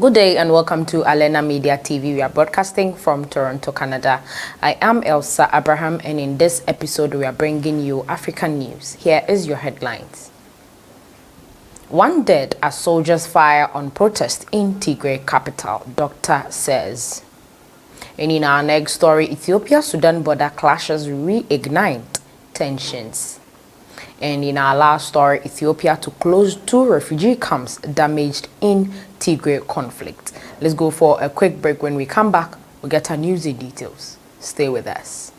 Good day and welcome to Alena Media TV. We are broadcasting from Toronto, Canada. I am Elsa Abraham, and in this episode we are bringing you African news. Here is your headlines. One dead as soldiers fire on protest in Tigray capital, doctor says. And in our next story, Ethiopia-Sudan border clashes reignite tensions. And in our last story, Ethiopia to close 2 refugee camps damaged in Tigray conflict. Let's go for a quick break. When we come back, we'll get our news in details. Stay with us.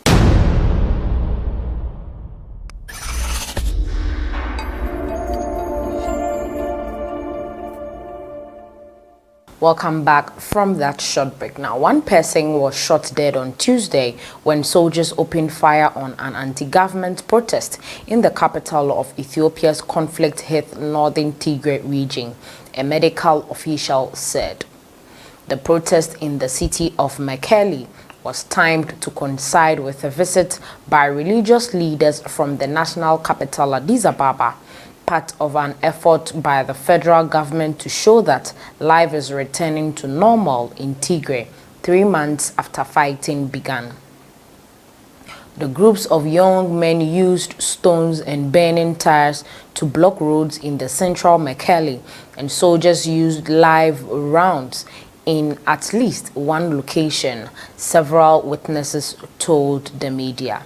Welcome back from that short break. Now, one person was shot dead on Tuesday when soldiers opened fire on an anti-government protest in the capital of Ethiopia's conflict-hit northern Tigray region, a medical official said. The protest in the city of Mekelle was timed to coincide with a visit by religious leaders from the national capital Addis Ababa, part of an effort by the federal government to show that life is returning to normal in Tigray 3 months after fighting began. The groups of young men used stones and burning tires to block roads in the central Mekelle, and soldiers used live rounds in at least one location, several witnesses told the media.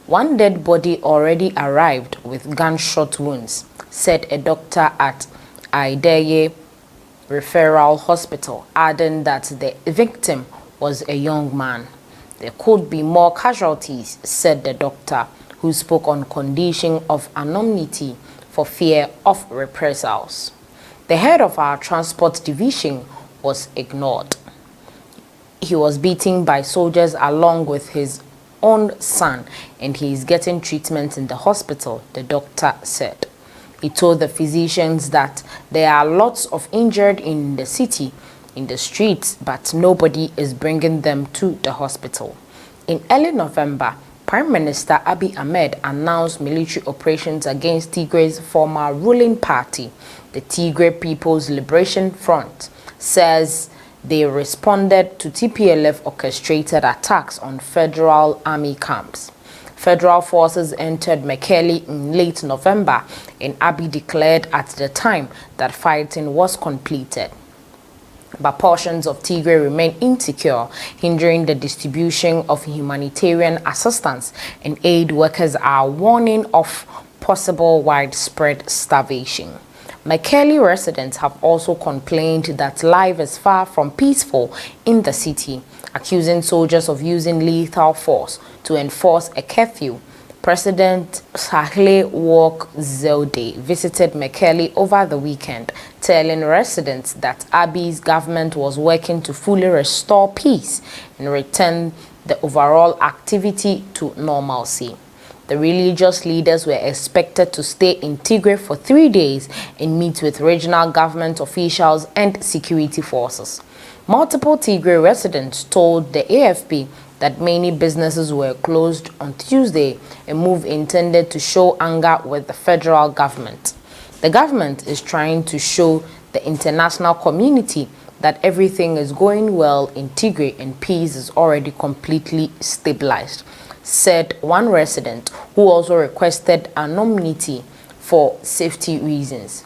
One dead body already arrived with gunshot wounds, said a doctor at Ideye Referral Hospital, adding that the victim was a young man. There could be more casualties, said the doctor, who spoke on condition of anonymity for fear of reprisals. The head of our transport division was ignored. He was beaten by soldiers along with his own son, and he is getting treatment in the hospital, the doctor said. He told the physicians that there are lots of injured in the city, in the streets, but nobody is bringing them to the hospital. In early November, Prime Minister Abiy Ahmed announced military operations against Tigray's former ruling party. The Tigray People's Liberation Front says they responded to TPLF-orchestrated attacks on federal army camps. Federal forces entered Mekelle in late November, and Abiy declared at the time that fighting was completed. But portions of Tigray remain insecure, hindering the distribution of humanitarian assistance, and aid workers are warning of possible widespread starvation. Mekelle residents have also complained that life is far from peaceful in the city, accusing soldiers of using lethal force to enforce a curfew. President Sahle-Work Zewde visited Mekelle over the weekend, telling residents that Abiy's government was working to fully restore peace and return the overall activity to normalcy. The religious leaders were expected to stay in Tigray for 3 days and meet with regional government officials and security forces. Multiple Tigray residents told the AFP that many businesses were closed on Tuesday, a move intended to show anger with the federal government. The government is trying to show the international community that everything is going well in Tigray and peace is already completely stabilized, said one resident who also requested anonymity for safety reasons.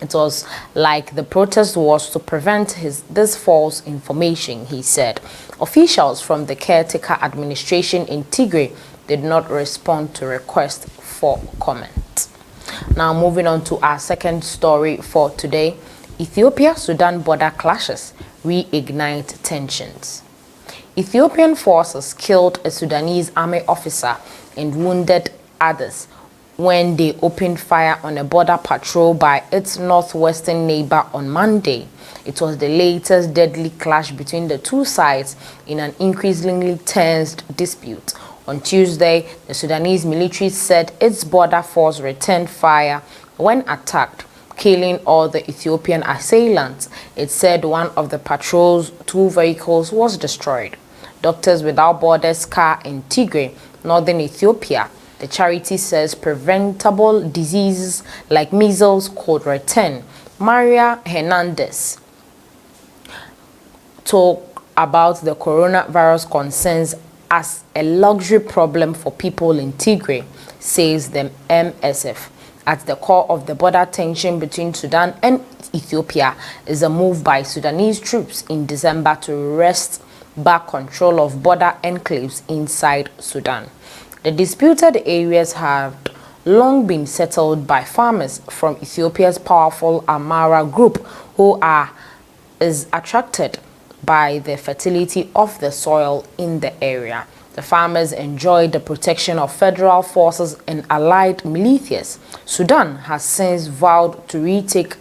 It was like the protest was to prevent this false information, he said. Officials from the caretaker administration in Tigray did not respond to requests for comment. Now moving on to our second story for today, Ethiopia-Sudan border clashes reignite tensions. Ethiopian forces killed a Sudanese army officer and wounded others when they opened fire on a border patrol by its northwestern neighbor on Monday. It was the latest deadly clash between the two sides in an increasingly tensed dispute. On Tuesday, the Sudanese military said its border force returned fire when attacked, killing all the Ethiopian assailants. It said one of the patrol's 2 vehicles was destroyed. Doctors Without Borders car in Tigray, northern Ethiopia, the charity says preventable diseases like measles could return. Maria Hernandez, talk about the coronavirus concerns as a luxury problem for people in Tigray, says the MSF. At the core of the border tension between Sudan and Ethiopia is a move by Sudanese troops in December to wrest back control of border enclaves inside Sudan. The disputed areas have long been settled by farmers from Ethiopia's powerful Amhara group who is attracted by the fertility of the soil in the area. The farmers enjoy the protection of federal forces and allied militias. Sudan has since vowed to retake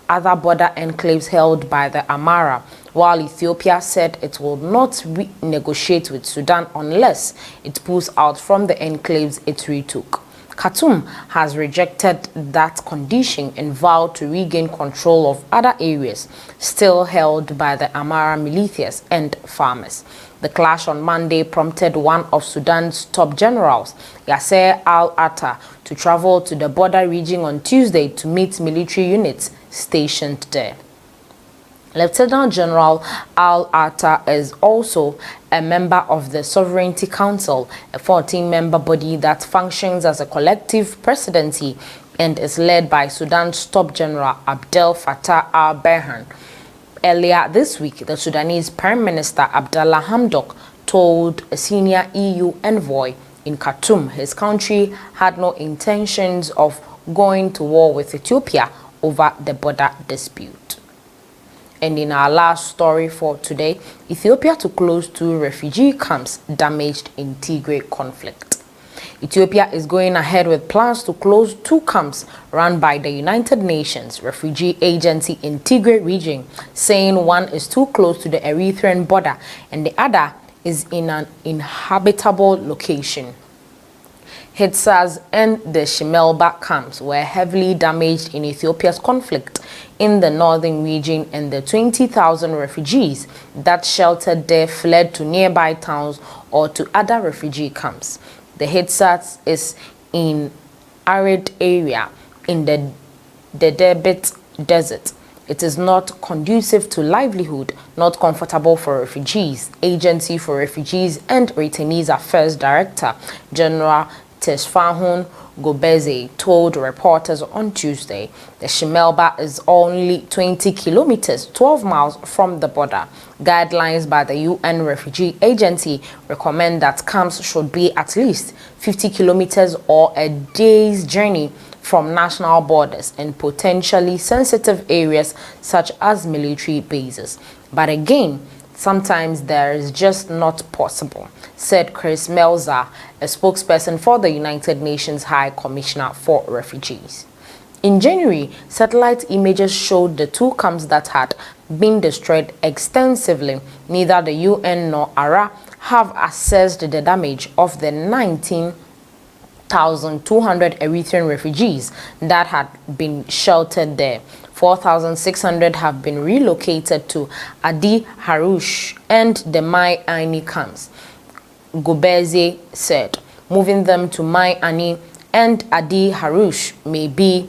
other border enclaves held by the Amhara, while Ethiopia said it will not negotiate with Sudan unless it pulls out from the enclaves it retook. Khartoum has rejected that condition and vowed to regain control of other areas still held by the Amhara militias and farmers. The clash on Monday prompted one of Sudan's top generals, Yasser al-Attah, to travel to the border region on Tuesday to meet military units stationed there. Lieutenant General al-Attah is also a member of the Sovereignty Council, a 14-member body that functions as a collective presidency and is led by Sudan's top general Abdel Fattah al-Burhan. Earlier this week, the Sudanese Prime Minister Abdallah Hamdok told a senior EU envoy in Khartoum his country had no intentions of going to war with Ethiopia over the border dispute. And in our last story for today, Ethiopia to close 2 refugee camps damaged in Tigray conflict. Ethiopia is going ahead with plans to close 2 camps run by the United Nations Refugee Agency in Tigray region, saying one is too close to the Eritrean border and the other is in an inhabitable location. Hitsas and the Shimelba camps were heavily damaged in Ethiopia's conflict in the northern region, and the 20,000 refugees that sheltered there fled to nearby towns or to other refugee camps. The Hitsas is in arid area in the Debit Desert. It is not conducive to livelihood, not comfortable for refugees. Agency for Refugees and Returnees Affairs Director General Tesfahun Gobeze told reporters on Tuesday the Shimelba is only 20 kilometers, 12 miles from the border. Guidelines by the UN Refugee Agency recommend that camps should be at least 50 kilometers or a day's journey from national borders and potentially sensitive areas such as military bases. But again, sometimes there is just not possible, said Chris Melzer, a spokesperson for the United Nations High Commissioner for Refugees. In January, satellite images showed the 2 camps that had been destroyed extensively. Neither the UN nor ARA have assessed the damage of the 19,200 Eritrean refugees that had been sheltered there. 4,600 have been relocated to Adi Harush and the Mai Ani camps. Gobeze said moving them to Mai Ani and Adi Harush may be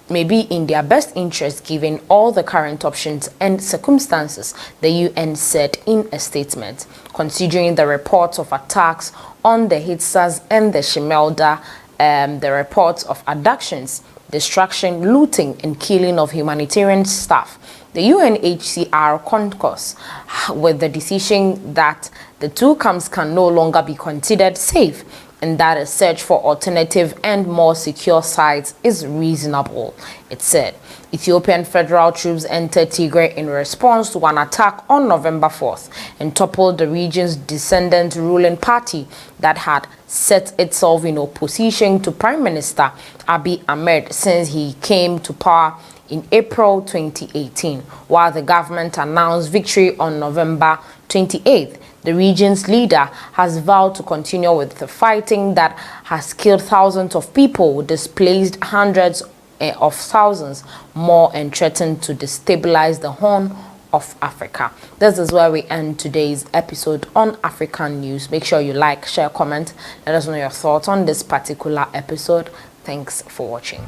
in their best interest given all the current options and circumstances, the UN said in a statement. Considering the reports of attacks on the Hitsas and the Shimelda, the reports of abductions, destruction, looting, and killing of humanitarian staff, the UNHCR concurs with the decision that the 2 camps can no longer be considered safe and that a search for alternative and more secure sites is reasonable, it said. Ethiopian federal troops entered Tigray in response to an attack on November 4th and toppled the region's descendant ruling party that had set itself in opposition to Prime Minister Abiy Ahmed since he came to power in April 2018. While the government announced victory on November 28th, the region's leader has vowed to continue with the fighting that has killed thousands of people, displaced hundreds of thousands more, and threatened to destabilize the Horn of Africa. This is where we end today's episode on African News. Make sure you like, share, comment. Let us know your thoughts on this particular episode. Thanks for watching.